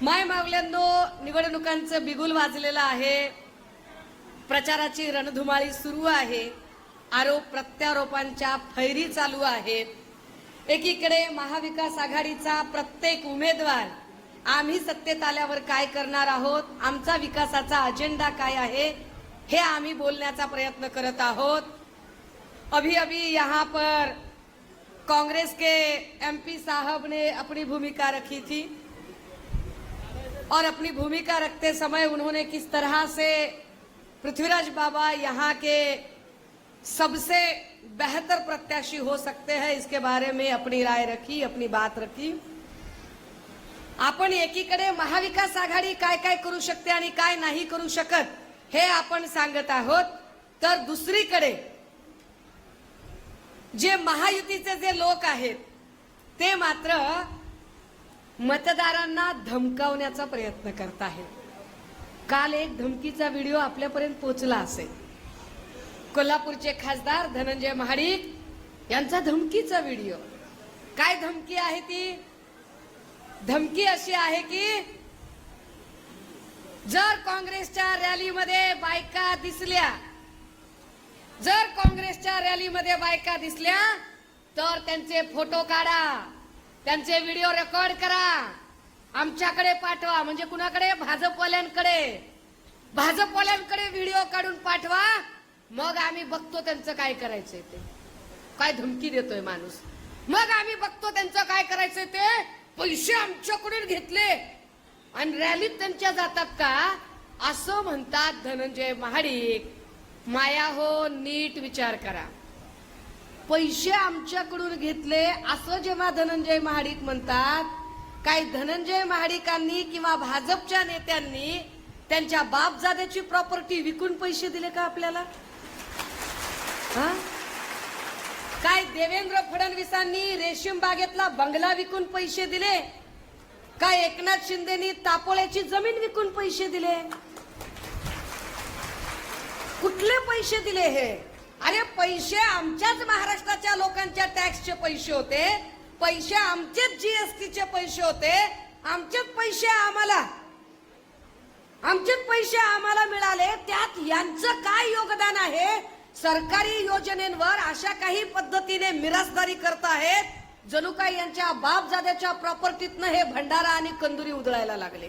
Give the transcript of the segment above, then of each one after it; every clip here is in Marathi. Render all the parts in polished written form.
माय मावल्यांनो, निवडणुकांचं बिगुल वाजलेलं आहे. प्रचाराची रणधुमाळी सुरू आहे. आरोप प्रत्यारोपांच्या फैरी चालू आहेत. एकीकडे महाविकास आघाडीचा प्रत्येक उमेदवार आम्ही सत्तेत आल्यावर काय करणार आहोत, आमचा विकासाचा अजेंडा काय आहे हे आम्ही बोलण्याचा प्रयत्न करत आहोत. अभी अभी यहाँ पर कांग्रेस के एमपी साहब ने अपनी भूमिका रखी थी और अपनी भूमिका रखते समय उन्होंने किस तरह से पृथ्वीराज बाबा यहाँ के सबसे बेहतर प्रत्याशी हो सकते हैं इसके बारे में अपनी राय रखी, अपनी बात रखी. आपण एकीकडे महाविकास आघाडी काय काय करू शकते आणि काय नाही करू शकत हे आपण सांगत आहोत, तर दुसरीकडे जे महायुतीचे जे लोक आहेत ते मात्र मतदारांना धमकावण्याचा प्रयत्न करत आहेत. काल एक धमकीचा व्हिडिओ आपल्यापर्यंत पोहोचला असेल. कोल्हापूरचे खासदार धनंजय महाडिक यांचा धमकीचा व्हिडिओ. काय धमकी आहे ती? धमकी अशी आहे की जर काँग्रेसच्या रॅलीमध्ये बायका दिसल्या, जर काँग्रेसच्या रॅलीमध्ये बायका दिसल्या तर त्यांचे फोटो काढा, त्यांचे व्हिडिओ रेकॉर्ड करा, आमच्याकडे पाठवा. म्हणजे कुणाकडे? भाजपवाल्यांकडे. भाजपवाल्यांकडे व्हिडिओ काढून पाठवा, मग आम्ही बघतो त्यांचं काय करायचंय ते. काय धमकी देतोय माणूस. मग आम्ही बघतो त्यांचं काय करायचंय ते. पैसे आमच्याकडून घेतले आणि रॅलीत त्यांच्या जातात का, असं म्हणतात धनंजय महाडिक. माया हो, नीट विचार करा. पैसे आमच्याकडून घेतले असं जेव्हा धनंजय महाडिक म्हणतात, काही धनंजय महाडिकांनी किंवा भाजपच्या नेत्यांनी त्यांच्या बापजाद्याची प्रॉपर्टी विकून पैसे दिले का आपल्याला? काय देवेंद्र फडणवीसांनी रेशीम बागेतला बंगला विकून पैसे दिले? काय एकनाथ शिंदेनी तापोळ्याची जमीन विकून पैसे दिले? कुठले पैसे दिले हे? अरे पैसे आमच्याच महाराष्ट्राच्या लोकांच्या टॅक्सचे पैसे होते, पैसे आमचेच जीएसटीचे पैसे होते, आमचेच पैसे आम्हाला मिळाले. त्यात यांचं काय योगदान आहे? सरकारी योजनेंवर अशा काही पद्धतीने मिरासदारी करत आहेत जणू काय यांच्या बापजाद्याच्या प्रॉपर्टीतनं हे भंडारा आणि कंदुरी उधळायला लागले.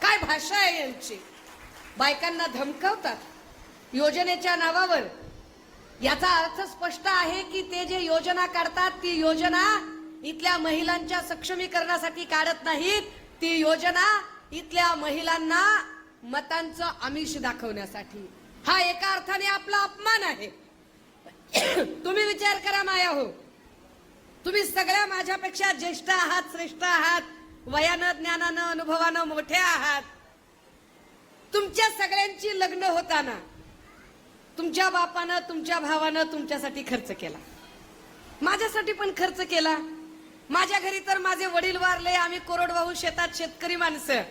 काय भाषा आहे यांची? बायकांना धमकावतात योजनेच्या नावावर. याचा अर्थ स्पष्ट आहे की ते जे योजना काढतात ती योजना इथल्या महिलांच्या सक्षमीकरणासाठी काढत नाहीत. ती योजना इथल्या महिलांना मतांचं आमिष दाखवण्यासाठी. हा एका अर्थाने आपला अपमान आहे. तुम्ही विचार करा माया हो, तुम्ही सगळ्या माझ्यापेक्षा ज्येष्ठ आहात, श्रेष्ठ आहात, वयानं, ज्ञानानं, अनुभवानं मोठे आहात. तुमच्या सगळ्यांची लग्न होताना तुमच्या बापानं, तुमच्या भावानं तुमच्यासाठी खर्च केला, माझ्यासाठी पण खर्च केला. माझ्या घरी तर माझे वडील वारले, आम्ही कोरडवाहू शेतात शेतकरी माणसं.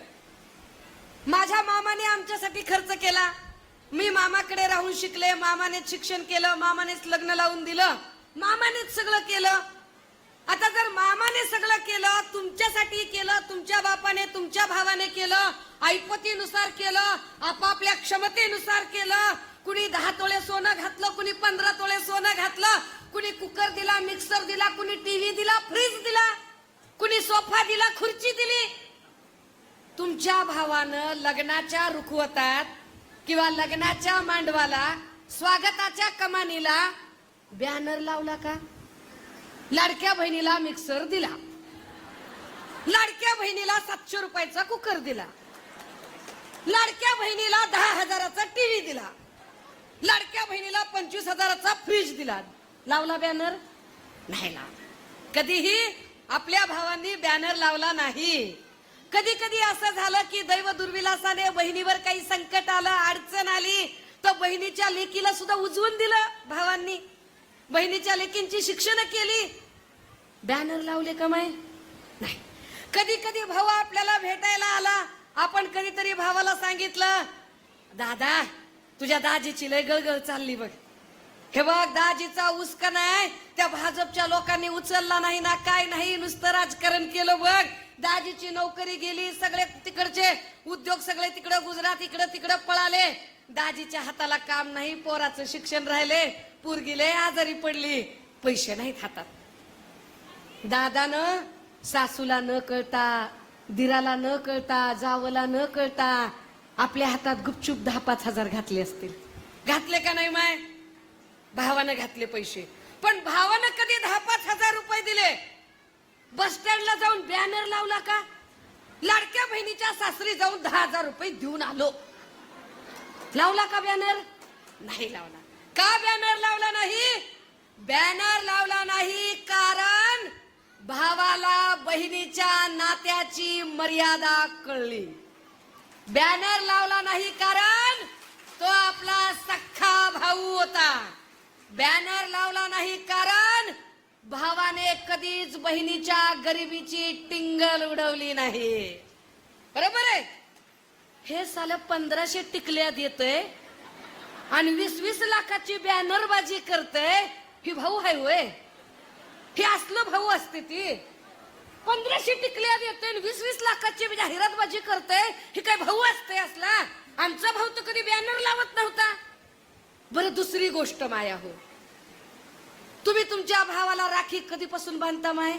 माझ्या मामाने आमच्यासाठी खर्च केला. मी मामाकडे राहून शिकले, मामानेच शिक्षण केलं, मामानेच लग्न लावून दिलं, मामानेच सगळं केलं. आता जर मामाने सगळं केलं, तुमच्यासाठी केलं, तुमच्या बापाने, तुमच्या भावाने केलं, ऐपतीनुसार केलं, आपापल्या क्षमतेनुसार केलं, कुणी 10 तोळे सोनं घातलं, कुणी 15 तोळे सोनं घातलं, कुणी कुकर दिला, मिक्सर दिला, कुणी टीव्ही दिला, फ्रीज दिला, कुणी सोफा दिला, खुर्ची दिली. तुमच्या भावानं लग्नाच्या रुखवतात किंवा लग्नाच्या मांडवाला, स्वागताच्या कमानीला बॅनर लावला का? लाडक्या बहिणीला मिक्सर दिला, लाडक्या बहिणीला 700 रुपयाचा कुकर दिला, लाडक्या बहिणीला 10,000चा टीव्ही दिला, लाडक्या बहिणीला 25,000चा फ्रीज दिला. लावला बॅनर? नाही लावला. कधीही आपल्या भावांनी बॅनर लावला नाही. कधी कधी असं झालं की दैव दुर्विलासाने बहिणीवर काही संकट आलं, अडचण आली, तर बहिणीच्या लेकीला सुद्धा उजवून दिलं भावांनी. बहिणीच्या लेकींची शिक्षण केली. बॅनर लावले का माय? नाही. कधी कधी भाऊ आपल्याला भेटायला आला, आपण कधीतरी भावाला सांगितलं, दादा तुझ्या दाजीची लय गळगळ चालली बघ, हे बघ, दाजीचा उसका नाही त्या भाजपच्या लोकांनी उचलला नाही ना, काय नाही, नुसतं राजकारण केलं बघ. दाजीची नोकरी गेली, सगळे तिकडचे उद्योग सगळे तिकडे गुजरात इकडे तिकडे पळाले. दाजीच्या हाताला काम नाही, पोराचं शिक्षण राहिले, पोरगीले आजारी पडली, पैसे नाहीत हातात. दादानं सासूला न कळता, दिराला न कळता, जावला न कळता आपल्या हातात गुपचूप 10-5 हजार घातले असतील. घातले का नाही माय? भावानं घातले पैसे. पण भावानं कधी 10-5 हजार रुपये दिले? बस स्टँडला जाऊन बॅनर लावला का? लाडक्या बहिणीच्या सासरी जाऊन 10,000 रुपये देऊन आलो. लावला का बॅनर? नाही लावला. का बॅनर लावला नाही? बॅनर लावला नाही कारण भावाला बहिणीच्या नात्याची मर्यादा कळली. बॅनर लावला नाही कारण तो आपला सख्खा भाऊ होता. बॅनर लावला नाही कारण भावाने कधीच बहिणीच्या गरिबीची टिंगल उडवली नाही. बरोबर आहे? हे साले 1500 टिकल्या देतय आणि 20-20 लाखाची बॅनरबाजी करतय. ही भाऊ आहे होय? हे असलं भाऊ असते ती? 1500 टिकल्या देतय, 20-20 लाखाची जाहिरातबाजी करतय. ही काय भाऊ असते असला? आमचा भाऊ तर कधी बॅनर लावत नव्हता. बरं, दुसरी गोष्ट माया हो, तुम्ही तुमच्या भावाला राखी कधीपासून बांधता माय?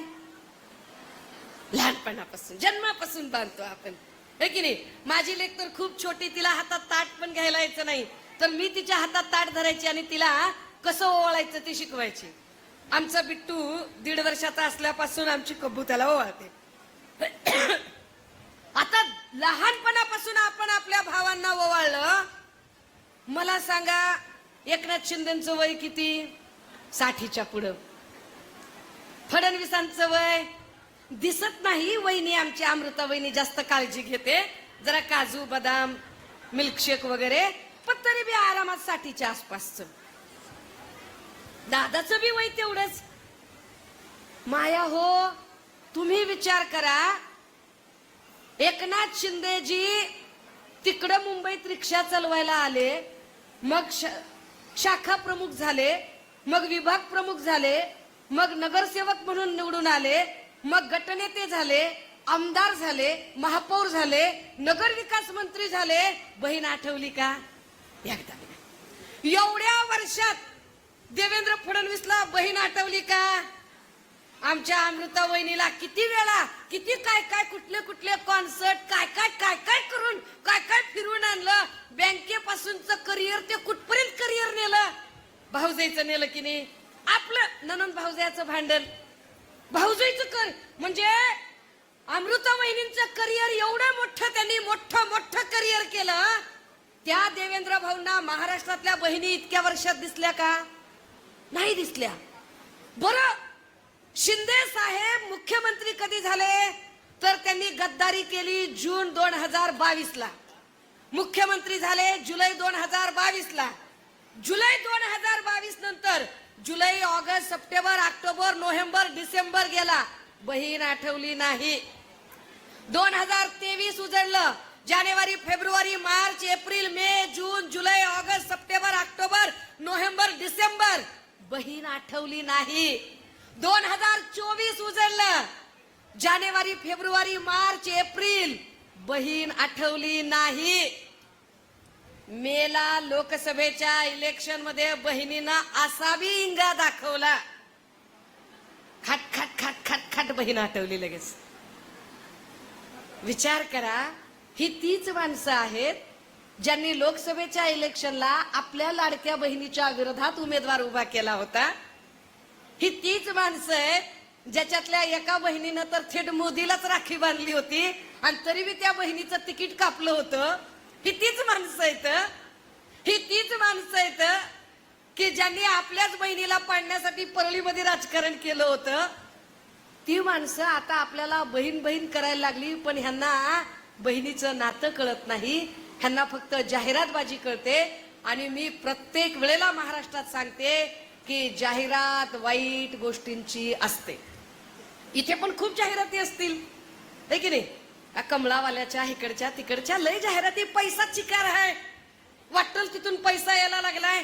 लहानपणापासून, जन्मापासून बांधतो आपण, है की नाही? माझी लेक तर खूप छोटी, तिला हातात ताट पण घ्यायला यायचं नाही, तर मी तिच्या हातात ताट धरायची आणि तिला कसं ओवाळायचं ते शिकवायची. आमचा बिट्टू 1.5 वर्षाचा असल्यापासून आमची कब्बू त्याला ओवाळते. आता लहानपणापासून आपण आपल्या भावांना ओवाळलं. मला सांगा, एकनाथ शिंदेचं वय किती? 60च्या पुढं. फडणवीसांचं वय दिसत नाही. वहिनी आमची अमृता वहिनी जास्त काळजी घेते, जरा काजू बदाम मिल्कशेक वगैरे, पण तरी बी आरामात 60च्या आसपासच. दादाचं बी वय तेवढंच. माया हो, तुम्ही विचार करा, एकनाथ शिंदेजी तिकडं मुंबईत रिक्षा चालवायला आले, मग शाखा प्रमुख झाले, मग विभाग प्रमुख झाले, मग नगरसेवक म्हणून निवडून आले, मग गटनेते झाले, आमदार झाले, महापौर झाले, नगर विकास मंत्री झाले. बहीण आठवली का? एकदा. एवढ्या वर्षात देवेंद्र फडणवीसला बहीण आठवली का? आमच्या अमृता वहिनीला किती वेळा, किती काय काय, कुठले कुठले कॉन्सर्ट, काय काय काय काय करून, काय काय फिरून आणलं. बँकेपासूनच करिअर ते कुठपर्यंत करिअर नेलं. भाऊजाईचं नेलं की नाही? आपलं ननंद भाऊजाईचं भांडण, भाऊजाईचं कर म्हणजे अमृता वहिनींचं करिअर एवढं मोठं, त्यांनी मोठं मोठं करिअर केलं. त्या देवेंद्र भाऊंना महाराष्ट्रातल्या बहिणी इतक्या वर्षात दिसल्या का? नाही दिसल्या. बरं, शिंदे साहेब मुख्यमंत्री कधी झाले? तर त्यांनी गद्दारी केली जून 2022ला. मुख्यमंत्री झाले जुलै 2022ला. जुलै 2022 नंतर जुलै, ऑगस्ट, सप्टेंबर, ऑक्टोबर, नोव्हेंबर, डिसेंबर गेला, बहीण आठवली नाही. 2023 उजळलं. जानेवारी, फेब्रुवारी, मार्च, एप्रिल, मे, जून, जुलै, ऑगस्ट, सप्टेंबर, ऑक्टोबर, नोव्हेंबर, डिसेंबर, बहीण आठवली नाही. 2024 उजळलं. जानेवारी, फेब्रुवारी, मार्च, एप्रिल, बहीण आठवली नाही. मेला लोकसभेच्या इलेक्शन मध्ये बहिणीनं असा बी इंगा दाखवला, खाट खाट खाट खाट खाट बहीण आठवली लगेच. विचार करा, ही तीच माणसं आहेत ज्यांनी लोकसभेच्या इलेक्शनला आपल्या लाडक्या बहिणीच्या विरोधात उमेदवार उभा केला होता. ही तीच माणसं आहेत ज्याच्यातल्या एका बहिणीनं तर थेट मोदीलाच राखी बांधली होती आणि तरी बी त्या बहिणीचं तिकीट कापलं होतं. ही तीच माणसं आहेत, ही तीच माणसं आहेत की ज्यांनी आपल्याच बहिणीला पाडण्यासाठी परळीमध्ये राजकारण केलं होतं. ती माणसं आता आपल्याला बहीण बहीण करायला लागली, पण ह्यांना बहिणीचं नातं कळत नाही, ह्यांना फक्त जाहिरातबाजी कळते. आणि मी प्रत्येक वेळेला महाराष्ट्रात सांगते की जाहिरात वाईट गोष्टींची असते. इथे पण खूप जाहिराती असतील, है की नाही? कमळावाल्याच्या इकडच्या तिकडच्या लय जाहिराती. पैसा चिकार आहे, वाटल तिथून पैसा यायला लागलाय.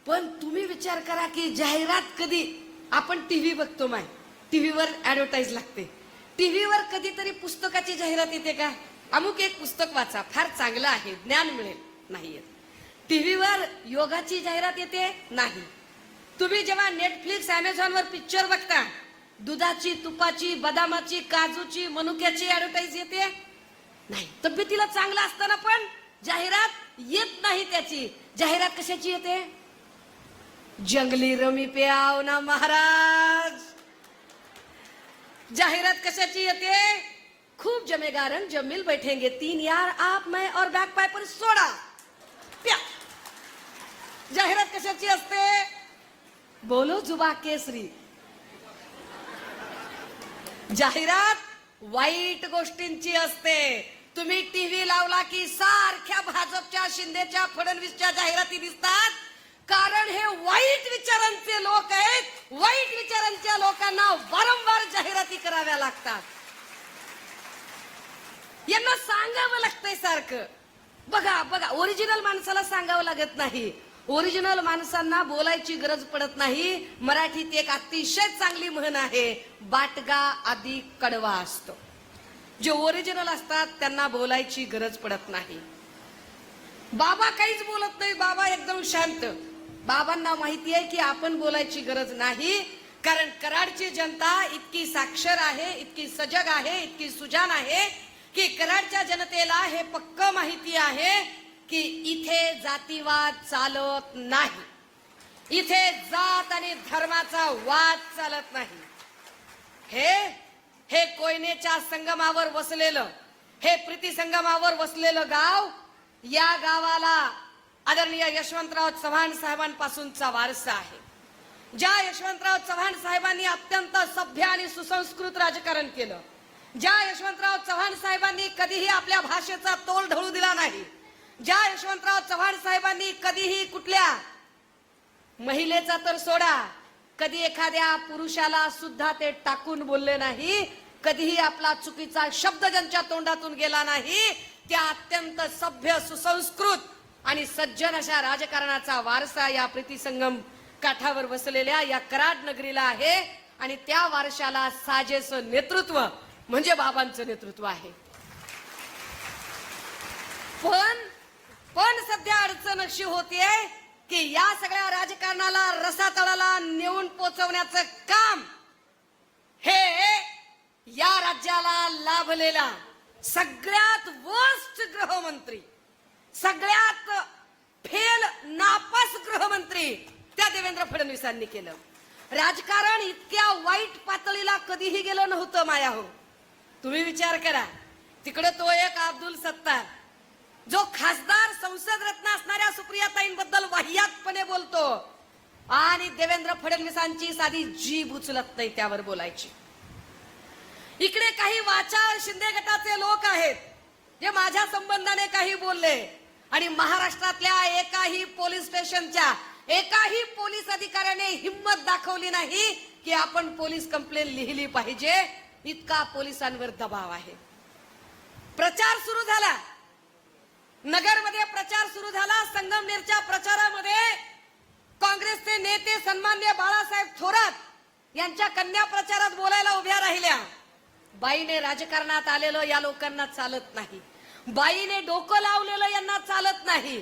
पण तुम्ही विचार करा की जाहिरात कधी आपण टीव्ही बघतो माय, टीव्हीवर ऍडव्हर्टाईज लागते, टीव्हीवर कधीतरी पुस्तकाची जाहिरात येते का? अमुक एक पुस्तक वाचा, फार चांगलं आहे, ज्ञान मिळेल, नाही येत. टीव्हीवर योगाची जाहिरात येते, नाही. तुम्ही जेव्हा नेटफ्लिक्स, अमेझॉनवर पिक्चर बघता, दुधाची, तुपाची, बदामाची, काजूची, मनुक्याची ऍडव्हर्टाईज येते, नाही. तब्येतीला चांगलं असताना पण जाहिरात येत नाही. त्याची जाहिरात कशाची येते? जंगली रमी पे आओ ना महाराज. जाहिरात कशाची येते? खूप जमेगा रंग जब मिल बैठेंगे तीन यार, आप मैं और बैक पाइपर सोडा प्या. जाहिरात कशाची असते? बोलो जुबा केसरी. जाहिरात वाईट गोष्टींची असते. तुम्ही टीव्ही लावला की सारख्या भाजपच्या, शिंदेच्या, फडणवीसच्या जाहिराती दिसतात, कारण हे वाईट विचारांचे लोक आहेत. वाईट विचारांच्या लोकांना वारंवार जाहिराती कराव्या लागतात. यांना सांगावं लागतंय सारखं. बघा बघा, ओरिजिनल माणसाला सांगावं लागत नाही. ओरिजिनल माणसांना बोलायची गरज पडत नाही. मराठीत एक अतिशय चांगली म्हण आहे, बाटगा आधी कडवा असतो. जे ओरिजिनल असतात त्यांना बोलायची गरज पडत नाही. बाबा काहीच बोलत नाही, बाबा एकदम शांत. बाबांना माहिती आहे की आपण बोलायची गरज नाही, कारण कराडची जनता इतकी साक्षर आहे, इतकी सजग आहे, इतकी सुजान आहे की कराडच्या जनतेला हे पक्क माहिती आहे की इथे जातीवाद चालत नाही, इथे जात आणि धर्माचा वाद चालत नाही. हे कोयनेच्या संगमावर वसलेलं, हे प्रीती संगमावर वसलेलं गाव, या गावाला आदरणीय यशवंतराव चव्हाण साहेबांपासूनचा वारसा आहे. ज्या यशवंतराव चव्हाण साहेबांनी अत्यंत सभ्य आणि सुसंस्कृत राजकारण केलं, ज्या यशवंतराव चव्हाण साहेबांनी कधीही आपल्या भाषेचा तोल ढळू दिला नाही, ज्या यशवंतराव चव्हाण साहेबांनी कधीही कुठल्या महिलेचा तर सोडा, कधी एखाद्या पुरुषाला सुद्धा ते टाकून बोलले नाही, कधीही आपला चुकीचा शब्द ज्यांच्या तोंडातून गेला नाही, त्या अत्यंत सभ्य, सुसंस्कृत आणि सज्जन अशा राजकारणाचा वारसा या प्रीती संगम काठावर वसलेल्या या कराड नगरीला आहे. आणि त्या वारशाला साजेसं नेतृत्व म्हणजे बाबांचं नेतृत्व आहे. पण सध्या अडचण अशी होतीये की या सगळ्या राजकारणाला रसातळाला नेऊन पोचवण्याचं काम हे या राज्याला लाभलेला सगळ्यात वर्स्ट गृहमंत्री, सगळ्यात फेल नापास गृहमंत्री त्या देवेंद्र फडणवीसांनी केलं. राजकारण इतक्या वाईट पातळीला कधीही गेलं नव्हतं माया हो. तुम्ही विचार करा, तिकडे तो एक अब्दुल सत्तार जो खासदार, संसद रत्न असणाऱ्या सुप्रियाताईंबद्दल वाह्यातपणे बोलतो, आणि देवेंद्र फडणवीसांची साधी जीभ उचलत नाही त्यावर बोलायची. इकडे काही वाचाळ शिंदे गटाचे लोक आहेत जे माझ्या संबंधाने काही बोलले, आणि महाराष्ट्रातल्या एकाही पोलीस स्टेशनच्या एकाही पोलीस अधिकाऱ्याने हिम्मत दाखवली नाही की आपण पोलीस कंप्लेंट लिहिली पाहिजे. इतका पोलिसांवर दबाव आहे. प्रचार सुरू झाला, नगरमध्ये प्रचार सुरू झाला. संगमनेरच्या प्रचारामध्ये काँग्रेसचे नेते सन्माननीय बाळासाहेब थोरात यांच्या कन्या प्रचारात बोलायला उभ्या राहिल्या. बाईने राजकारणात आलेलं या लोकांना चालत नाही, बाईने डोकं लावलेलं यांना चालत नाही.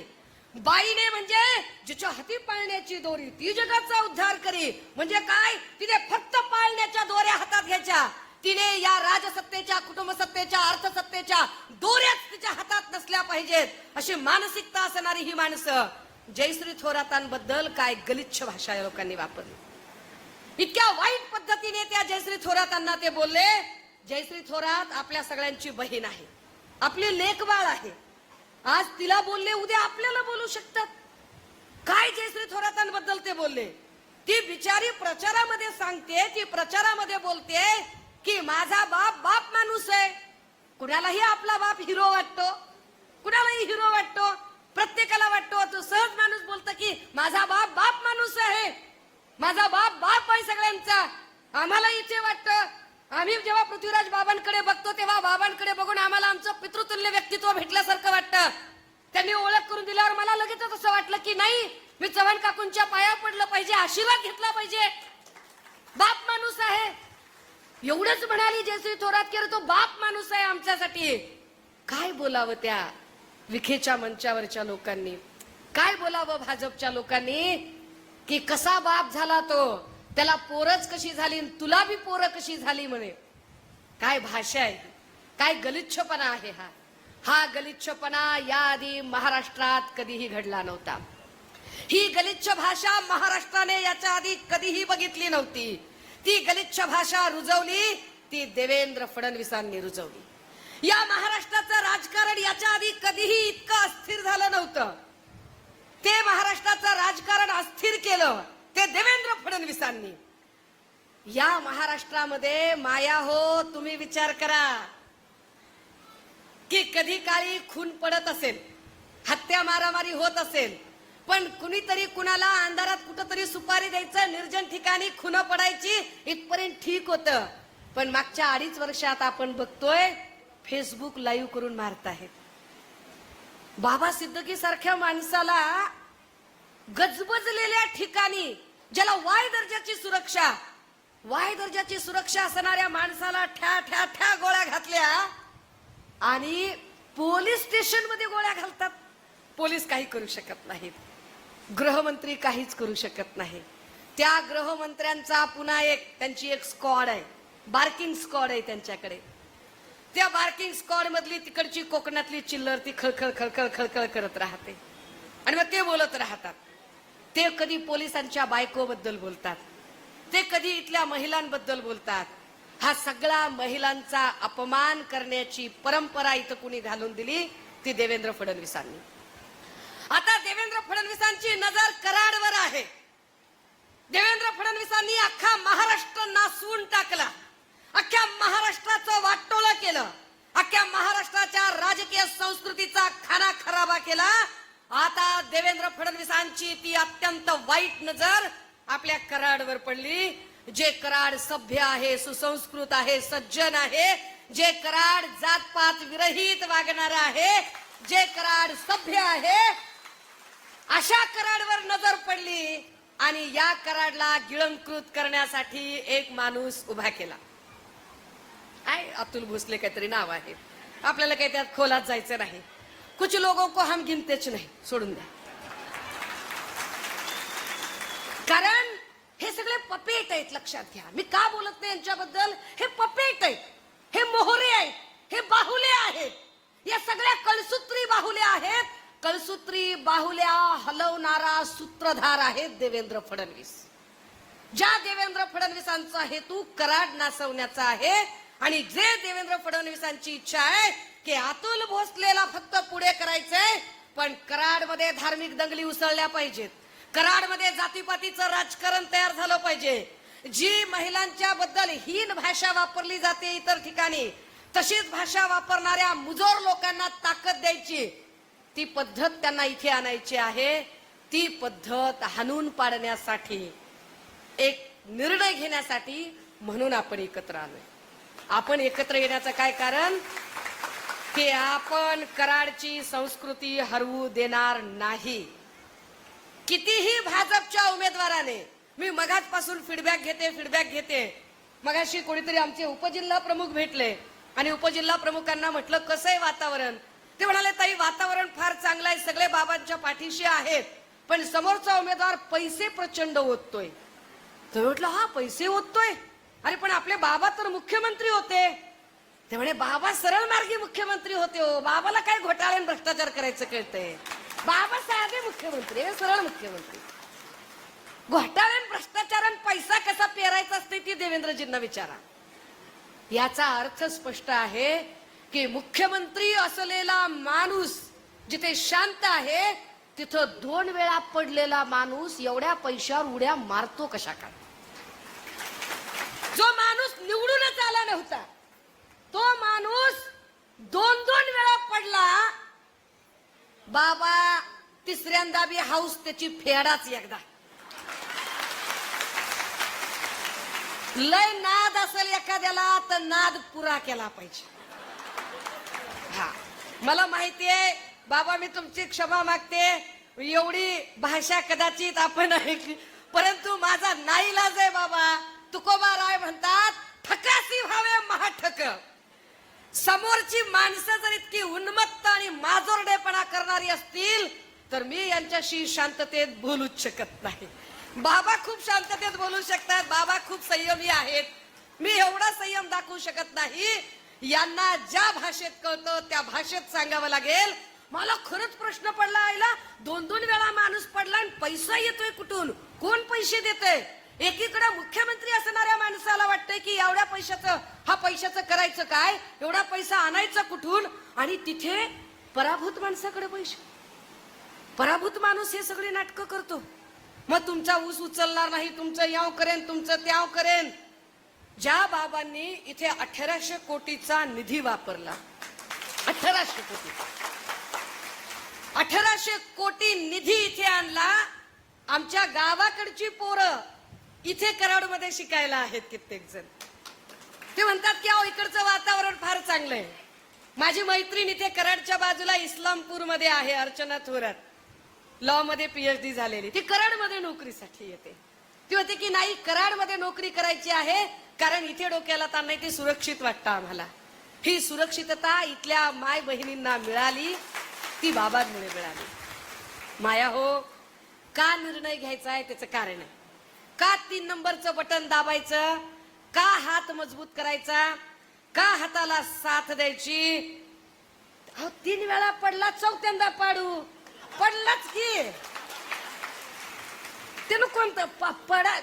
बाईने म्हणजे जिच्या हाती पाळण्याची दोरी ती जगाचा उद्धार करी, म्हणजे काय, तिने फक्त पाळण्याच्या दोऱ्या हातात घ्यायच्या. तिने या राजसत्तेच्या, कुटुंब सत्तेच्या, अर्थसत्तेच्या दोऱ्याच तिच्या हातात नसल्या पाहिजेत, अशी मानसिकता असणारी ही माणसं जयश्री थोरातांबद्दल काय गलिच्छ भाषा या लोकांनी वापरली. इतक्या वाईट पद्धतीने त्या जयश्री थोरातांना ते बोलले. जयश्री थोरात आपल्या सगळ्यांची बहीण आहे, आपली लेकबाळ आहे. आज तिला बोलले, उद्या आपल्याला बोलू शकतात. काय जयश्री थोरातांबद्दल ते बोलले? ती बिचारी प्रचारामध्ये सांगते, ती प्रचारामध्ये बोलते की माझा बाप बाप माणूस आहे. कुणालाही आपला बाप हिरो वाटतो, कुणालाही हिरो वाटतो, प्रत्येकाला वाटतो. तो सहज माणूस बोलतो की माझा बाप बाप माणूस आहे, माझा बाप बाप आहे सगळ्यांचा. आम्हाला इथे वाटतं, आम्ही जेव्हा पृथ्वीराज बाबांकडे बघतो तेव्हा बाबांकडे बघून आम्हाला आमचं पितृतुल्य व्यक्तित्व भेटल्यासारखं वाटतं. त्यांनी ओळख करून दिल्यावर मला लगेच असं वाटलं की नाही, मी चव्हाण काकूंच्या पाया पडलं पाहिजे, आशीर्वाद घेतला पाहिजे. बाप माणूस आहे एवढंच म्हणाली जयश्री थोरात की तो बाप माणूस आहे आमच्यासाठी. काय बोलावं त्या विखेच्या मंचावरच्या लोकांनी, काय बोलावं भाजपच्या लोकांनी की कसा बाप झाला तो, त्याला पोरच कशी झाली, तुला बी पोरं कशी झाली म्हणे. काय भाषा आहे, काय गलिच्छपणा आहे हा. हा गलिच्छपणा याआधी महाराष्ट्रात कधीही घडला नव्हता. ही गलिच्छ भाषा महाराष्ट्राने याच्या आधी कधीही बघितली नव्हती. ती गलिच्छ भाषा रुजवली ती देवेंद्र फडणवीसांनी रुजवली. या महाराष्ट्राचं राजकारण याच्या आधी कधीही इतकं अस्थिर झालं नव्हतं. ते महाराष्ट्राचं राजकारण अस्थिर केलं ते देवेंद्र फडणवीसांनी. या महाराष्ट्रामध्ये माया हो, तुम्ही विचार करा की कधी काळी खून पडत असेल, हत्या मारामारी होत असेल, पण कुणीतरी कुणाला अंधारात कुठंतरी सुपारी द्यायचं, निर्जन ठिकाणी खून पडायची, इथपर्यंत ठीक होतं. पण मागच्या 2.5 वर्षात आपण बघतोय फेसबुक लाईव्ह करून मारताहेत. बाबा सिद्दकी सारख्या माणसाला गजबजलेल्या ठिकाणी, ज्याला वाय दर्जाची सुरक्षा असणाऱ्या माणसाला ठ्या ठ्या ठ्या गोळ्या घातल्या आणि पोलीस स्टेशन मध्ये गोळ्या घालतात. पोलीस काही करू शकत नाहीत, गृहमंत्री काहीच करू शकत नाही. त्या गृहमंत्र्यांचा पुन्हा त्यांची एक स्क्वॉड आहे, बार्किंग स्क्वॉड आहे त्यांच्याकडे. त्या बार्किंग स्क्वॉड मधली तिकडची कोकणातली चिल्लर ती खळखळ खळखळ खळखळ करत राहते आणि मग ते बोलत राहतात. ते कधी पोलिसांच्या बायकोबद्दल बोलतात, ते कधी इथल्या महिलांबद्दल बोलतात. हा सगळा महिलांचा अपमान करण्याची परंपरा इथं कुणी घालून दिली ती देवेंद्र फडणवीसांनी. आता देवेंद्र फडणवीसांची नजर कराडवर आहे. देवेंद्र फडणवीसांनी अख्खा महाराष्ट्र नासवून टाकला, अख्ख्या महाराष्ट्राचं वाटोळं केलं, अख्ख्या महाराष्ट्राच्या राजकीय संस्कृतीचा खाना खराबा केला. आता देवेंद्र फडणवीसांची ती अत्यंत वाईट नजर आपल्या कराडवर पडली. जे कराड सभ्य आहे, सुसंस्कृत आहे, सज्जन आहे, जे कराड जातपात विरहित वागणार आहे, जे कराड सभ्य आहे, अशा कराडवर नजर पडली आणि या कराडला गिळंकृत करण्यासाठी एक माणूस उभा केला. अतुल भोसले काहीतरी नाव आहे, आपल्याला काही त्यात खोलात जायचं नाही. कुछ लोगों को हम गिनतेच नाही, सोडून द्या. कारण हे सगळे पपेट आहेत, लक्षात घ्या. मी का बोलत नाही यांच्याबद्दल, हे पपेट आहेत, हे मोहरे आहेत, हे बाहुले आहेत, या सगळ्या कळसूत्री बाहुल्या आहेत. कळसूत्री बाहुल्या हलवणारा सूत्रधार आहेत देवेंद्र फडणवीस. ज्या देवेंद्र फडणवीसांचा हेतू कराड नासवण्याचा आहे आणि जे देवेंद्र फडणवीसांची इच्छा आहे की अतुल भोसलेला फक्त पुढे करायचंय, पण कराडमध्ये धार्मिक दंगली उसळल्या पाहिजेत, कराडमध्ये जातीपातीचं राजकारण तयार झालं पाहिजे. जी महिलांच्या बद्दल हीन भाषा वापरली जाते इतर ठिकाणी, तशीच भाषा वापरणाऱ्या मुजोर लोकांना ताकद द्यायची, ती पद्धत त्यांना इथे आणायची आहे. ती पद्धत हाणून पाडण्यासाठी एक निर्णय घेण्यासाठी म्हणून आपण एकत्र आलोय. आपण एकत्र येण्याचं काय कारण की आपण कराडची संस्कृती हरवू देणार नाही. कितीही भाजपच्या उमेदवाराने, मी मगाचपासून फीडबॅक घेते. मगाशी कोणीतरी आमचे उपजिल्हा प्रमुख भेटले आणि उपजिल्हा प्रमुखांना म्हटलं कसं आहे वातावरण. ते म्हणाले ताई वातावरण फार चांगलं आहे, सगळे बाबांच्या पाठीशी आहेत, पण समोरचा उमेदवार पैसे प्रचंड ओततोय. तर म्हटलं हा पैसे ओततोय, अरे पण आपले बाबा तर मुख्यमंत्री होते. ते म्हणे बाबा सरळ मार्गी मुख्यमंत्री होते हो, बाबाला काय घोटाळे आणि भ्रष्टाचार करायचं कळतंय. बाबा साधे मुख्यमंत्री, सरळ मुख्यमंत्री. घोटाळे आणि भ्रष्टाचार आणि पैसा कसा पेरायचा असते ती देवेंद्रजींना विचारा. याचा अर्थ स्पष्ट आहे की मुख्यमंत्री असलेला माणूस जिथे शांत आहे तिथं 2 वेळा पडलेला माणूस एवढ्या पैशावर उड्या मारतो कशा काय. जो माणूस निवडूनच आला नव्हता तो माणूस 2-2 वेळा पडला. बाबा तिसऱ्यांदा बी हाऊस त्याची फेडाच एकदा. लय नाद असेल एखाद्याला तर नाद पुरा केला पाहिजे. हा मला माहितीये बाबा, मी तुमची क्षमा मागते, एवढी भाषा कदाचित आपण ऐकली, परंतु माझा नाईलाज आहे बाबा. तुकोबाराय म्हणतात, ठकासी व्हावे महाठक. समोरची माणसं जर इतकी उन्मत्त आणि माजोरडेपणा करणारी असतील तर मी यांच्याशी शांततेत बोलूच शकत नाही. बाबा खूप शांततेत बोलू शकतात, बाबा खूप संयमी आहेत. मी एवढा संयम दाखवू शकत नाही. यांना ज्या भाषेत कळतं त्या भाषेत सांगावं लागेल. मला खरंच प्रश्न पडला आईला, 2-2 वेळा माणूस पडला आणि पैसा येतोय कुठून, कोण पैसे देतंय? एकीकडे मुख्यमंत्री असणाऱ्या माणसाला वाटतंय की एवढ्या पैशाचं करायचं काय, एवढा पैसा आणायचा कुठून, आणि तिथे पराभूत माणसाकडे पैसे. पराभूत माणूस हे सगळी नाटकं करतो. मग तुमचा ऊस उचलणार नाही, तुमचं याव करेन, तुमचं त्याव करेन. ज्या बाबांनी इथे 1800 कोटीचा निधी वापरला, 1800 कोटी, 1800 कोटी निधी इथे आणला. आमच्या गावाकडची पोरं इथे कराडमध्ये शिकायला आहेत कित्येक जण. ते म्हणतात की अहो इकडचं वातावरण फार चांगलं आहे. माझी मैत्रीण इथे कराडच्या बाजूला इस्लामपूरमध्ये आहे, अर्चना थोरात, लॉ मध्ये PhD झालेली. ती कराडमध्ये नोकरीसाठी येते. ती होते की नाही, कराडमध्ये नोकरी करायची आहे कारण इथे डोक्याला ताण नाही, ते सुरक्षित वाटतं आम्हाला. ही सुरक्षितता इथल्या माय बहिणींना मिळाली, ती बाबांमुळे मिळाली. माया हो, का निर्णय घ्यायचा आहे त्याचं कारण आहे. का 3 नंबरचं बटन दाबायचं, का हात मजबूत करायचा, का हाताला साथ द्यायची. 3 वेळा पडला, 4थ्यांदा पाडू. पडलाच की ते कोणतं पडा,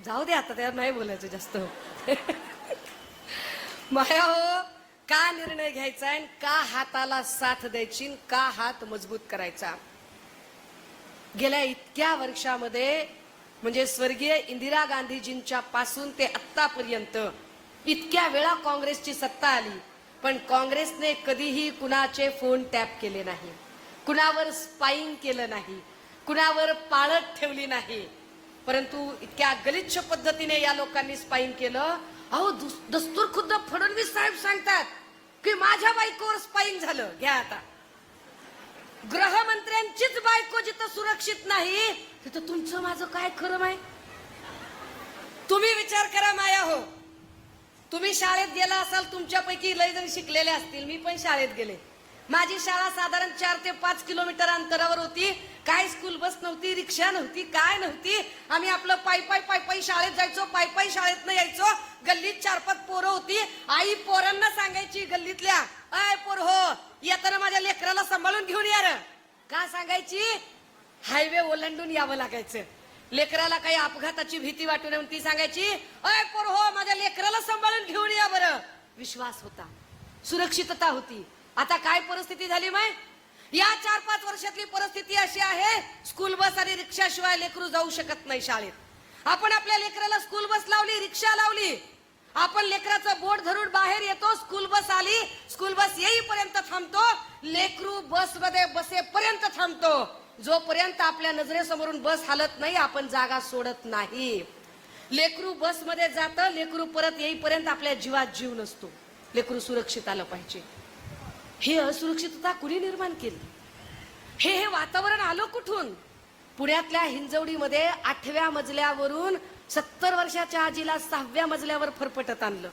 जाऊ दे आता, त्यावर नाही बोलायचं जास्त. माया हो, का निर्णय घ्यायचा आहे, का हाताला साथ द्यायची, का हात मजबूत करायचा. गेल्या इतक्या वर्षामध्ये म्हणजे स्वर्गीय इंदिरा गांधीजींच्या पासून ते आत्तापर्यंत इतक्या वेळा काँग्रेसची सत्ता आली, पण काँग्रेसने कधीही कुणाचे फोन टॅप केले नाही, कुणावर स्पाईंग केलं नाही, कुणावर पाळत ठेवली नाही. परंतु इतक्या गलिच्छ पद्धतीने या लोकांनी स्पाईंग केलं. अहो दस्तूर खुद्द फडणवीस साहेब सांगतात की माझ्या बायकोवर स्पाईंग झालं. घ्या आता, गृहमंत्र्यांचीच बायको जिथं सुरक्षित नाही तिथं तुमचं माझं काय खरं आहे. तुम्ही विचार करा माया हो, तुम्ही शाळेत गेला असाल, तुमच्यापैकी लय जण शिकलेले असतील. मी पण शाळेत गेले. माझी शाळा साधारण 4 ते 5 किलोमीटर अंतरावर होती. काय स्कूल बस नव्हती, रिक्षा नव्हती, काय नव्हती. आम्ही आपलं पायी शाळेत जायचो, पायी शाळेत यायचो. गल्लीत 4-5 पोरं होती. आई पोरांना सांगायची गल्लीतल्या, अय पोर हो, येताना माझ्या लेकराला सांभाळून घेऊन या र. का सांगायची? हायवे ओलांडून यावं लागायचं. लेकराला काही अपघाताची भीती वाटू नये ती सांगायची, अय पोर हो, माझ्या लेकराला सांभाळून घेऊन या बरं. विश्वास होता, सुरक्षितता होती. आता काय परिस्थिती झाली माय? या 4-5 वर्षातली परिस्थिती अशी आहे, स्कूल बस आणि रिक्षा शिवाय लेकरू जाऊ शकत नाही शाळेत. आपण आपल्या लेकराला स्कूल बस लावली, रिक्षा लावली, आपण लेकराचं बोट धरून बाहेर येतो, स्कूल बस आली, स्कूल बस येईपर्यंत थांबतो, लेकरू बसमध्ये बसेपर्यंत थांबतो. जोपर्यंत आपल्या नजरेसमोरून बस हलत नाही आपण जागा सोडत नाही. लेकरू बसमध्ये जातं, लेकरू परत येईपर्यंत आपल्या जीवात जीव नसतो. लेकरू सुरक्षित आलं पाहिजे. हे असुरक्षितता कुणी निर्माण केली? हे वातावरण आलं कुठून? पुण्यातल्या हिंजवडीमध्ये 8व्या मजल्यावरून 70 वर्षाच्या आजीला 6व्या मजल्यावर फरफटत आणलं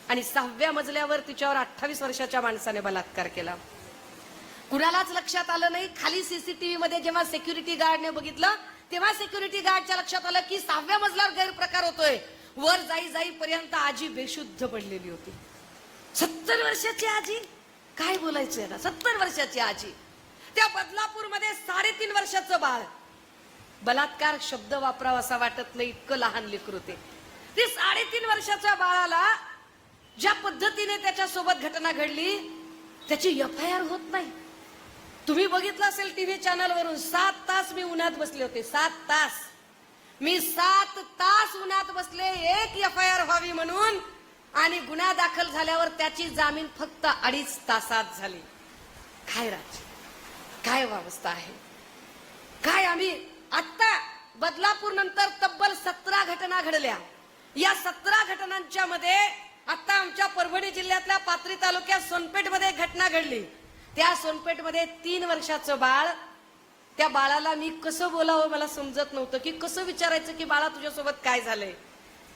आणि 6व्या मजल्यावर तिच्यावर 28 वर्षाच्या माणसाने बलात्कार केला. कुणालाच लक्षात आलं नाही. खाली सीसीटीव्ही मध्ये जेव्हा सिक्युरिटी गार्डने बघितलं तेव्हा सिक्युरिटी गार्डच्या लक्षात आलं की 6व्या मजल्यावर गैरप्रकार होतोय. वर जाईपर्यंत आजी बेशुद्ध पडलेली होती. 70 वर्षाची आजी, काय बोलायचंय ना, 70 वर्षाची आजी. त्या बदलापूरमध्ये 3.5 वर्षाचं बाळ. बलात्कार शब्द वापरावा असा वाटत नाही, इतकं लहान लेकरू होते. ते 3.5 वर्षाच्या बाळाला ज्या पद्धतीने त्याच्यासोबत घटना घडली त्याची FIR होत नाही. तुम्ही बघितलं असेल टीव्ही चॅनलवरून, 7 तास मी उन्हात बसले होते. 7 तास मी 7 तास उन्हात बसले, एक FIR व्हावी म्हणून. आणि गुन्हा दाखल झाल्यावर त्याची जामीन फक्त 2.5 तासात झाली. काय राज, काय अवस्था आहे, काय. आम्ही आता बदलापूर नंतर तब्बल 17 घटना घडल्या. या 17 घटनांच्या मध्ये आता आमच्या परभणी जिल्ह्यातल्या पाथरी तालुक्यात सोनपेठ मध्ये घटना घडली. त्या सोनपेठ मध्ये 3 वर्षाचं बाळ, त्या बाळाला मी कसं बोलावं मला समजत नव्हतं, की कसं विचारायचं की बाळा तुझ्यासोबत काय झालंय.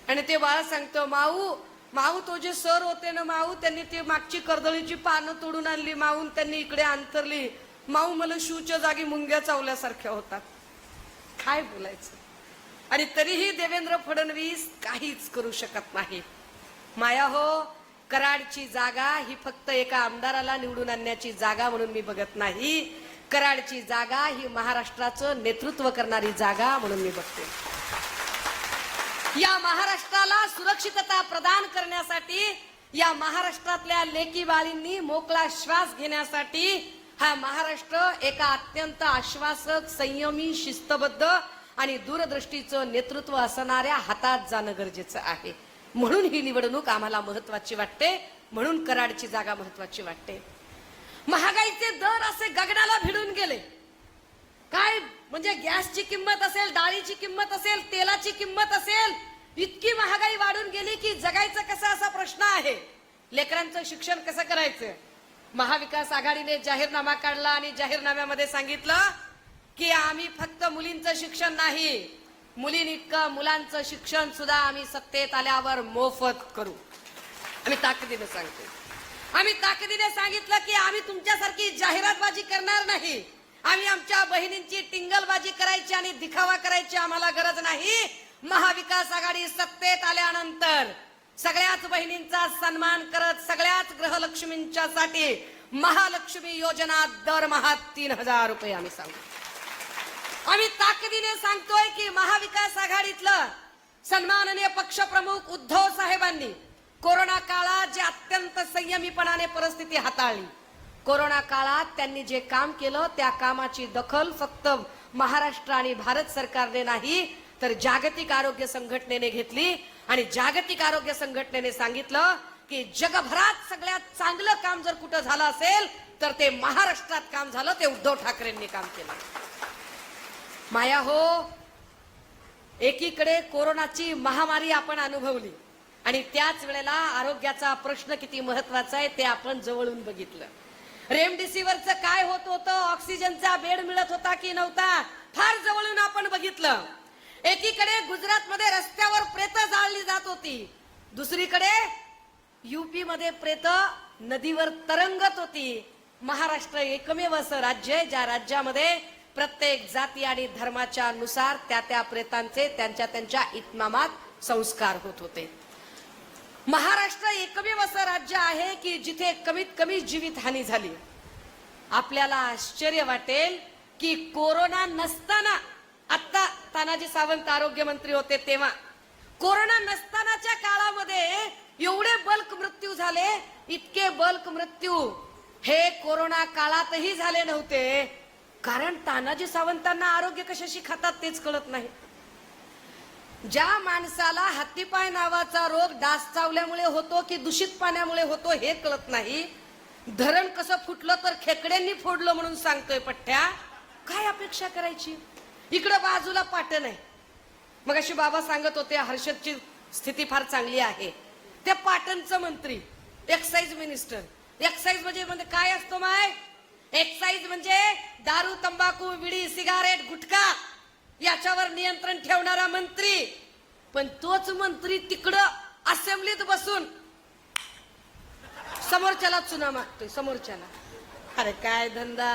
आणि ते बाळ सांगतं, माऊ माऊ तो जे सर होते ना माऊ, त्यांनी ते मागची कर्दळीची पानं तोडून आणली माऊ, त्यांनी इकडे अंतरली माऊ, मला शूच्या जागी मुंग्या चावल्यासारख्या होतात. काय बोलायचं. आणि तरीही देवेंद्र फडणवीस काहीच करू शकत नाही. माया हो, कराडची जागा ही फक्त एका आमदाराला निवडून आणण्याची जागा म्हणून मी बघत नाही. कराडची जागा ही महाराष्ट्राचं नेतृत्व करणारी जागा म्हणून मी बघते. या महाराष्ट्राला सुरक्षितता प्रदान करण्यासाठी, या महाराष्ट्रातल्या लेकी बाळींनी मोकळा श्वास घेण्यासाठी हा महाराष्ट्र एका अत्यंत आश्वासक, संयमी, शिस्तबद्ध आणि दूरदृष्टीचं नेतृत्व असणाऱ्या हातात जाणं गरजेचं आहे. म्हणून ही निवडणूक आम्हाला महत्वाची वाटते, म्हणून कराडची जागा महत्वाची वाटते. महागाईचे दर असे गगनाला भिडून गेले. काय म्हणजे गॅसची किंमत असेल, डाळीची किंमत असेल, तेलाची किंमत असेल, इतकी महागाई वाढून गेली की जगायचं कसं असा प्रश्न आहे. लेकरांचं शिक्षण कसं करायचं. महाविकास आघाडीने जाहीरनामा काढला आणि जाहीरनाम्यामध्ये सांगितलं की आम्ही फक्त मुलींचं शिक्षण नाही, मुलींइतकं मुलांचं शिक्षण सुद्धा आम्ही सत्तेत आल्यावर मोफत करू. आम्ही ताकदीने सांगतो. आम्ही ताकदीने सांगितलं की आम्ही तुमच्यासारखी जाहिरातबाजी करणार नाही. आम्ही आमच्या बहिणींची टिंगलबाजी करायची आणि दिखावा करायची आम्हाला गरज नाही. महाविकास आघाडी सत्तेत आल्यानंतर सगळ्याच बहिणींचा सन्मान करत सगळ्याच गृहलक्ष्मींच्या साठी महालक्ष्मी योजना दरमहा 3000 रुपये आम्ही सांगतो. आम्ही ताकदीने सांगतोय की महाविकास आघाडीतलं सन्माननीय पक्षप्रमुख उद्धव साहेबांनी कोरोना काळात जे अत्यंत संयमीपणाने परिस्थिती हाताळली, कोरोना काळात त्यांनी जे काम केलं त्या कामाची दखल फक्त महाराष्ट्र आणि भारत सरकारने नाही तर जागतिक आरोग्य संघटनेने घेतली. आणि जागतिक आरोग्य संघटनेने सांगितलं की जगभरात सगळ्यात चांगलं काम जर कुठं झालं असेल तर ते महाराष्ट्रात काम झालं, ते उद्धव ठाकरेंनी काम केलं. माया हो, एकीकडे कोरोनाची महामारी आपण अनुभवली आणि त्याच वेळेला आरोग्याचा प्रश्न किती महत्वाचा आहे ते आपण जवळून बघितलं. रेमडेसिवीरचं काय होत होतं, ऑक्सिजनचा बेड मिळत होता की नव्हता, फार जवळून आपण बघितलं. एकीकडे गुजरातमध्ये रस्त्यावर प्रेत जाळली जात होती, दुसरीकडे युपी मध्ये प्रेत नदीवर तरंगत होती. महाराष्ट्र एकमेव असं राज्य आहे ज्या राज्यामध्ये प्रत्येक जाती आणि धर्माच्या नुसार त्या प्रेतांचे त्यांच्या इतमामात संस्कार होत होते. महाराष्ट्र एकमेव असं राज्य आहे की जिथे कमीत कमी जीवितहानी झाली. आपल्याला आश्चर्य वाटेल की कोरोना नसताना, आता तानाजी सावंत आरोग्य मंत्री होते तेव्हा, कोरोना नसतानाच्या काळामध्ये एवढे बल्क मृत्यू झाले, इतके बल्क मृत्यू हे कोरोना काळातही झाले नव्हते. कारण तानाजी सावंतांना आरोग्य कशाशी खातात तेच कळत नाही. ज्या माणसाला हत्तीपाय नावाचा रोग डास चावल्यामुळे होतो की दूषित पाण्यामुळे होतो हे कळत नाही. धरण कसं फुटलं तर खेकड्यांनी फोडलं म्हणून सांगतोय पठ्ठ्या. काय अपेक्षा करायची. इकडं बाजूला पाटण आहे. मग अशी बाबा सांगत होते हर्षदची स्थिती फार चांगली आहे. त्या पाटणचं मंत्री एक्साईज मिनिस्टर, एक्साईज म्हणजे काय असतो माय, एक्साईज म्हणजे दारू, तंबाखू, विडी, सिगारेट, गुटखा याच्यावर नियंत्रण ठेवणारा मंत्री. पण तोच मंत्री तिकडं असेंब्लीत बसून समोरच्याला चुना मागतोय, समोरच्याला. अरे काय धंदा.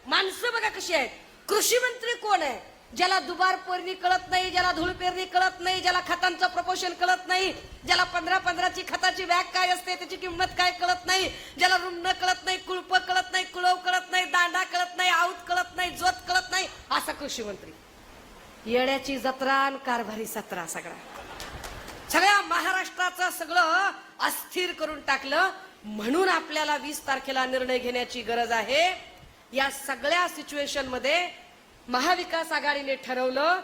माणसं बघा कशी आहेत. कृषी मंत्री कोण आहे, ज्याला दुबार पेरणी कळत नाही, ज्याला धूळ पेरणी कळत नाही, ज्याला खतांचं प्रपोषण कळत नाही, ज्याला 15-15ची खताची बॅग काय असते त्याची किंमत काय कळत नाही, ज्याला रुमणं कळत नाही, कुळप कळत नाही, कुळव कळत नाही, दांडा कळत नाही, आऊत कळत नाही, जोत कळत नाही, असा कृषी मंत्री. येड्याची जत्रा आणि कारभारी सत्रा सगळ्या महाराष्ट्राचं सगळं अस्थिर करून टाकलं. म्हणून आपल्याला 20 तारखेला निर्णय घेण्याची गरज आहे. या सगळ्या सिच्युएशन मध्ये महाविकास आघाडीने ठरवलं,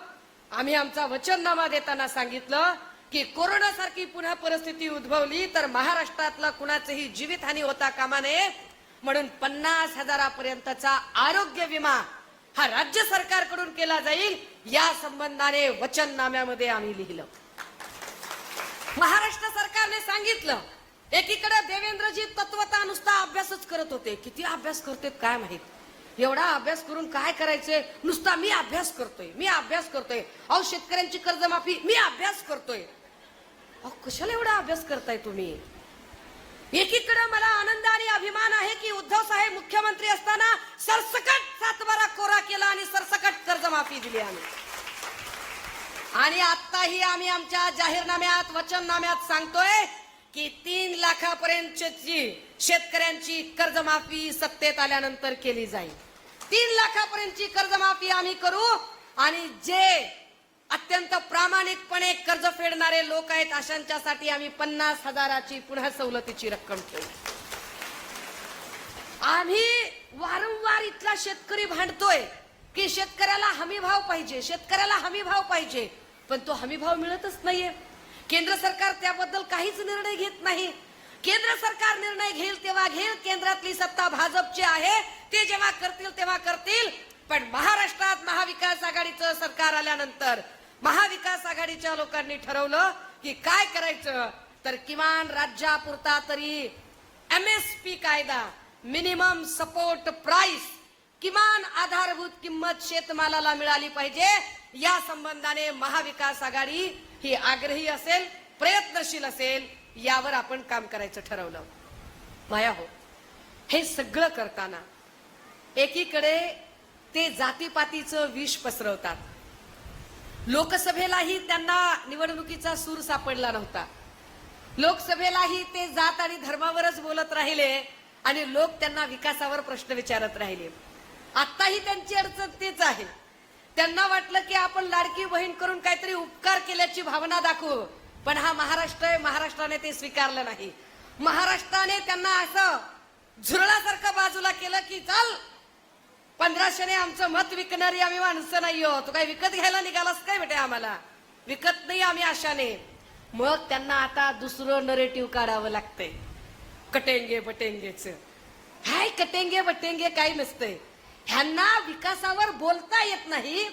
आम्ही आमचा वचननामा देताना सांगितलं की कोरोना सारखी पुन्हा परिस्थिती उद्भवली तर महाराष्ट्रातला कुणाचीही जीवितहानी होता कामा नये, म्हणून 50,000पर्यंतचा आरोग्य विमा हा राज्य सरकारकडून केला जाईल. या संबंधाने वचननाम्यामध्ये आम्ही लिहिलं. महाराष्ट्र सरकारने सांगितलं. एकीकडे देवेंद्रजी तत्वता नुसता अभ्यासच करत होते, किती अभ्यास करतात काय माहित. एवढा अभ्यास करून काय करायचंय? नुसता मी अभ्यास करतोय. अहो शेतकऱ्यांची कर्जमाफी मी अभ्यास करतोय. अहो कशाला एवढा अभ्यास करताय तुम्ही? एकीकडे मला आनंद आणि अभिमान आहे की उद्धव साहेब मुख्यमंत्री असताना सरसकट 7 कोरा केला आणि सरसकट कर्जमाफी दिली आम्ही. आणि आताही आम्ही आमच्या जाहीरनाम्यात वचननाम्यात सांगतोय की 3 लाखापर्यंतची शेतकऱ्यांची कर्जमाफी सत्तेत आल्यानंतर केली जाईल. 3 लाखापर्यंतची कर्जमाफी आम्ही करू आणि जे अत्यंत प्रामाणिकपणे कर्ज फेडणारे लोक आहेत अशांच्यासाठी आम्ही 50,000ची पुन्हा सवलतीची रक्कम ठेवू. आम्ही वारंवार इथला शेतकरी भांडतोय की शेतकऱ्याला हमी भाव पाहिजे, पण तो हमी भाव मिळतच नाहीये. केंद्र सरकार त्याबद्दल काहीच निर्णय घेत नाही. केंद्र सरकार निर्णय घेईल तेव्हा घेईल, केंद्रातली सत्ता भाजपची आहे, ते जेव्हा करतील तेव्हा करतील. पण महाराष्ट्रात महाविकास आघाडीचं सरकार आल्यानंतर महाविकास आघाडीच्या लोकांनी ठरवलं की काय करायचं, तर किमान राज्यापुरता तरी MSP कायदा, मिनिमम सपोर्ट प्राइस, किमान आधारभूत किंमत शेतमालाला मिळाली पाहिजे. या संबंधाने महाविकास आघाडी ही आग्रही असेल, प्रयत्नशील असेल. यावर आपण काम करायचं ठरवलं. माया हो, हे सगळं करताना एकीकडे ते जातीपातीचं विष पसरवतात. लोकसभेलाही त्यांना निवडणुकीचा सूर सापडला नव्हता. लोकसभेलाही ते जात आणि धर्मावरच बोलत राहिले आणि लोक त्यांना विकासावर प्रश्न विचारत राहिले. आताही त्यांची अडचण तेच आहे. त्यांना वाटलं की आपण लाडकी बहीण करून काहीतरी उपकार केल्याची भावना दाखवू, पण हा महाराष्ट्र आहे, महाराष्ट्राने ते स्वीकारलं नाही. महाराष्ट्राने त्यांना असं झुरळासारखं बाजूला केलं की चल 1500ने आमचं मत विकणारी आम्ही माणसं नाही हो, तू काय विकत घ्यायला निघालास काय बेटे? आम्हाला विकत नाही आम्ही आशाने. मग त्यांना आता दुसरं नरेटिव्ह काढावं लागतंय, कटेंगे बटेंगेच. हाय कटेंगे बटेंगे काही नसतंय. ह्यांना विकासावर बोलता येत नाही,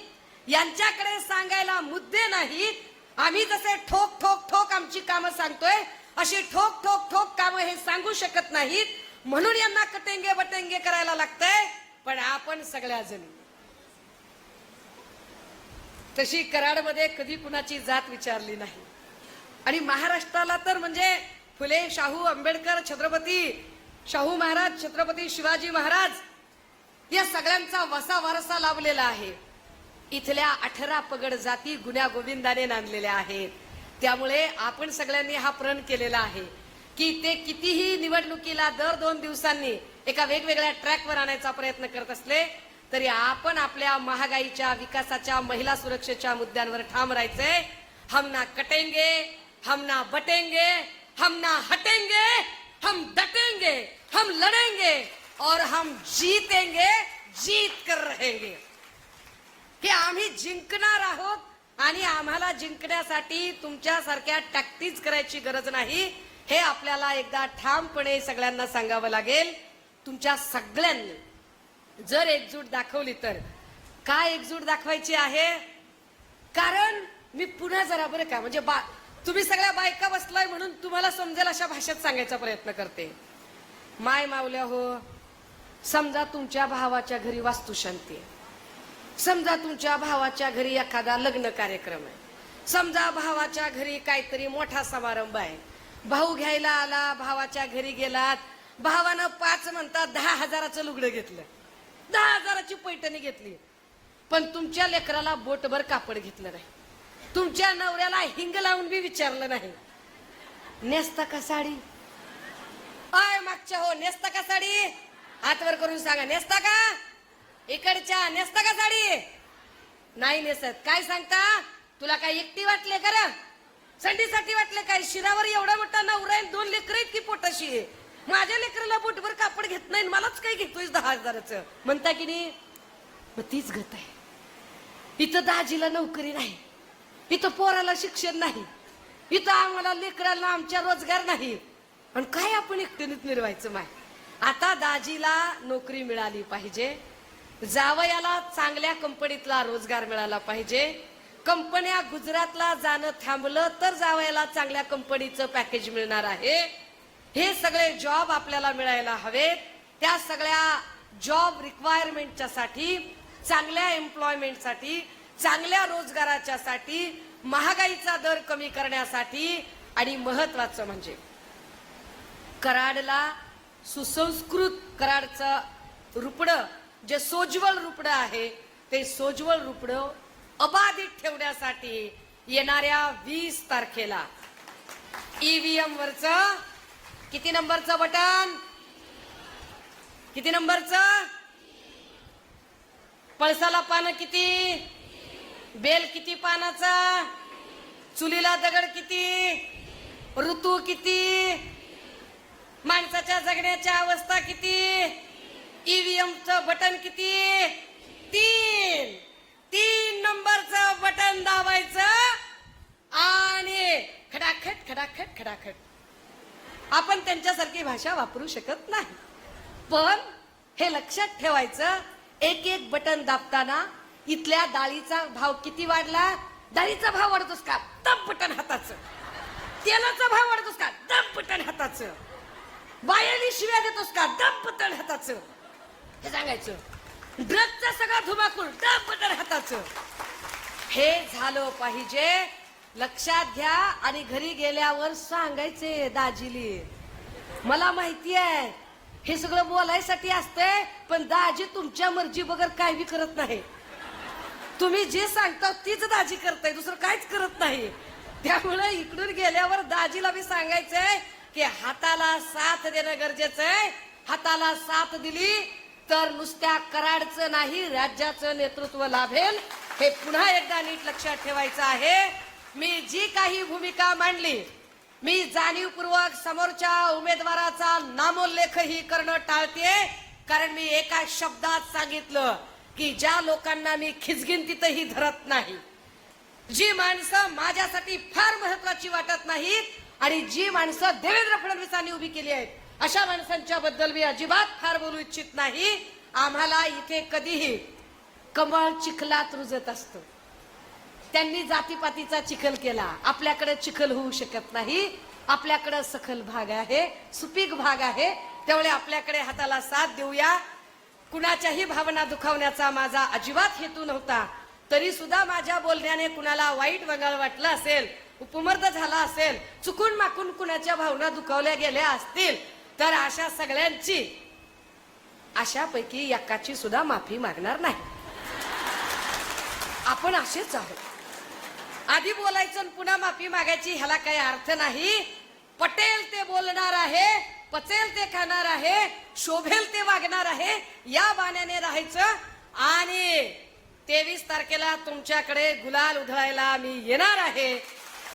यांच्याकडे सांगायला मुद्दे नाहीत. आम्ही जसे ठोक ठोक ठोक आमची कामं सांगतोय अशी ठोक ठोक ठोक कामं हे सांगू शकत नाहीत, म्हणून यांना कटेंगे बटेंगे करायला लागतंय. पण आपण सगळ्या जणी तशी कराडमध्ये कधी कुणाची जात विचारली नाही. आणि महाराष्ट्राला तर म्हणजे फुले, शाहू, आंबेडकर, छत्रपती शाहू महाराज, छत्रपती शिवाजी महाराज या सगळ्यांचा वसा वारसा लाभलेला आहे. इथल्या 18 पगड जाती गुण्या गोविंदाने नांदलेल्या आहेत. त्यामुळे आपण सगळ्यांनी हा प्रण केलेला आहे की ते कितीही निवडणुकीला दर 2 दिवसांनी एका वेगवेगळ्या ट्रॅकवर आणायचा प्रयत्न करत असले तरी आपण आपल्या महागाईच्या, विकासाच्या, महिला सुरक्षेच्या मुद्द्यांवर ठाम राहायचंय. हम ना कटेंगे, हम ना बटेंगे, हम ना हटेंगे, हम डटेंगे, हम लड़ेंगे और हम जीतेंगे, जीत कर रहेंगे. की आम्ही जिंकणार आहोत आणि आम्हाला जिंकण्यासाठी तुमच्यासारख्या टॅक्टिक्स करायची गरज नाही, हे आपल्याला एकदा ठामपणे सगळ्यांना सांगावं लागेल. तुमच्या सगळ्यांनी जर एकजूट दाखवली तर काय एकजूट दाखवायची आहे? कारण मी पुन्हा जरा बरं का म्हणजे तुम्ही सगळ्या बायका बसलाय म्हणून तुम्हाला समजेल अशा भाषेत सांगायचा प्रयत्न करते. माय मावल्या हो, समजा तुमच्या भावाच्या घरी वास्तुशांती आहे, समजा तुमच्या भावाच्या घरी एखादा लग्न कार्यक्रम आहे, समजा भावाच्या घरी काहीतरी मोठा समारंभ आहे, भाऊ घ्यायला आला, भावाच्या घरी गेलात, भावानं 5 म्हणतात 10,000चं लुगडं घेतलं, 10,000ची पैठणी घेतली, पण तुमच्या लेकराला बोटभर कापड घेतलं नाही, तुमच्या नवऱ्याला हिंग लावून बी विचारलं नाही, नेसता का साडी? आय मागच्या हो, नेसता का साडी? हातवर करून सांगा, नेसता का? इकडच्या नेसता का साडी? नाही नेसत. काय सांगता? तुला काय एकटी वाटले का रे? संडीसाठी वाटले काय? शिरावर एवढा मोठा नवरा आहे, 2 लेकर आहेत की पोटाशी. माझ्या लेकराला बोटभर कापड घेत नाही, मलाच काय घेतोय 10,000चं म्हणता की नाही? मग तीच गत आहे. इथं दाजीला नोकरी नाही, इथं पोराला शिक्षण नाही, इथं आम्हाला लेकराला आमच्या रोजगार नाही, आणि काय आपण एकटीनेच निर्वाहायचं? माय आता दाजीला नोकरी मिळाली पाहिजे, जावयाला चांगल्या कंपनीतला रोजगार मिळाला पाहिजे, कंपन्या गुजरातला जाणं थांबलं तर जावयाला चांगल्या कंपनीचं पॅकेज मिळणार आहे. हे सगळे जॉब आपल्याला मिळायला हवेत. त्या सगळ्या जॉब रिक्वायरमेंटच्या साठी, चांगल्या एम्प्लॉयमेंटसाठी, चांगल्या रोजगाराच्या साठी, महागाईचा दर कमी करण्यासाठी आणि महत्वाचं म्हणजे कराडला सुसंस्कृत कराडचं रुपडं जे सोज्वल रुपडं आहे ते सोज्वल रुपडं अबाधित ठेवण्यासाठी येणाऱ्या 20 तारखेला ईव्हीएम वरचं किती नंबरचं बटन, किती नंबरचं, पळसाला पानं किती, बेल किती पानाचा, चुलीला दगड किती, ऋतू किती, माणसाच्या जगण्याच्या अवस्था किती, ईव्हीएमचं बटन किती, 3 नंबरचं बटन दाबायचं आणि खडाखट खडाखट खडाखट। आपण त्यांच्यासारखी भाषा वापरू शकत नाही, पण हे लक्षात ठेवायचं, एक एक बटन दाबताना इथल्या डाळीचा भाव किती वाढला, डाळीचा भाव वाढतोस का, दाब बटन हाताचं, तेलाचा भाव वाढतोस का, दाब बटन हाताचं, बायानी शिव्या देतोस का, दाब बटन हाताचं, हे सांगायचं, ड्रगचा सगळा धुमाकूळ, दाब बटन हाताचं। हे झालं पाहिजे, लक्षात घ्या आणि घरी गेल्यावर सांगायचे दाजीली, मला माहिती आहे हे सगळं बोलायसाठी असतंय, पण दाजी तुमच्या मर्जी बगर काय बी करत नाही, तुम्ही जे सांगता तीच दाजी करताय, दुसरं काहीच करत नाही। त्यामुळे इकडून गेल्यावर दाजीला बी सांगायचंय की हाताला साथ देणं गरजेचं आहे, हाताला साथ दिली तर नुसत्या कराडचं नाही राज्याचं नेतृत्व लाभेल, हे पुन्हा एकदा नीट लक्षात ठेवायचं आहे। मी जी काही भूमिका मांडली, मी जाणीवपूर्वक समोरच्या उमेदवाराचा नामोल्लेखही करणं टाळते, कारण मी एका शब्दात सांगितलं की ज्या लोकांना मी खिचगिंतीतही धरत नाही, जी माणसं माझ्यासाठी फार महत्वाची वाटत नाहीत आणि जी माणसं देवेंद्र फडणवीसांनी उभी केली आहेत, अशा माणसांच्या बद्दल मी अजिबात फार बोलू इच्छित नाही। आम्हाला इथे कधीही कमळ चिखलात रुजत असतो, त्यांनी जातीपातीचा चिखल केला, आपल्याकडे चिखल होऊ शकत नाही, आपल्याकडे सखल भाग आहे, सुपीक भाग आहे, त्यामुळे आपल्याकडे हाताला साथ देऊया। कुणाच्याही भावना दुखावण्याचा माझा अजिबात हेतू नव्हता, तरी सुद्धा माझ्या बोलण्याने कुणाला वाईट वंगाळ वाटलं असेल, उपमर्द झाला असेल, चुकून माकून कुणाच्या भावना दुखावल्या गेल्या असतील, तर अशा सगळ्यांची, अशापैकी एकाची सुद्धा माफी मागणार नाही। आपण असेच आहोत, आधी बोलायचं आणि पुन्हा माफी मागायची ह्याला काही अर्थ नाही। पटेल ते बोलणार आहे, पचेल ते खाणार आहे, शोभेल ते वागणार आहे, या बाण्याने राहायचं आणि 23 तारखेला तुमच्याकडे गुलाल उधळायला मी येणार आहे।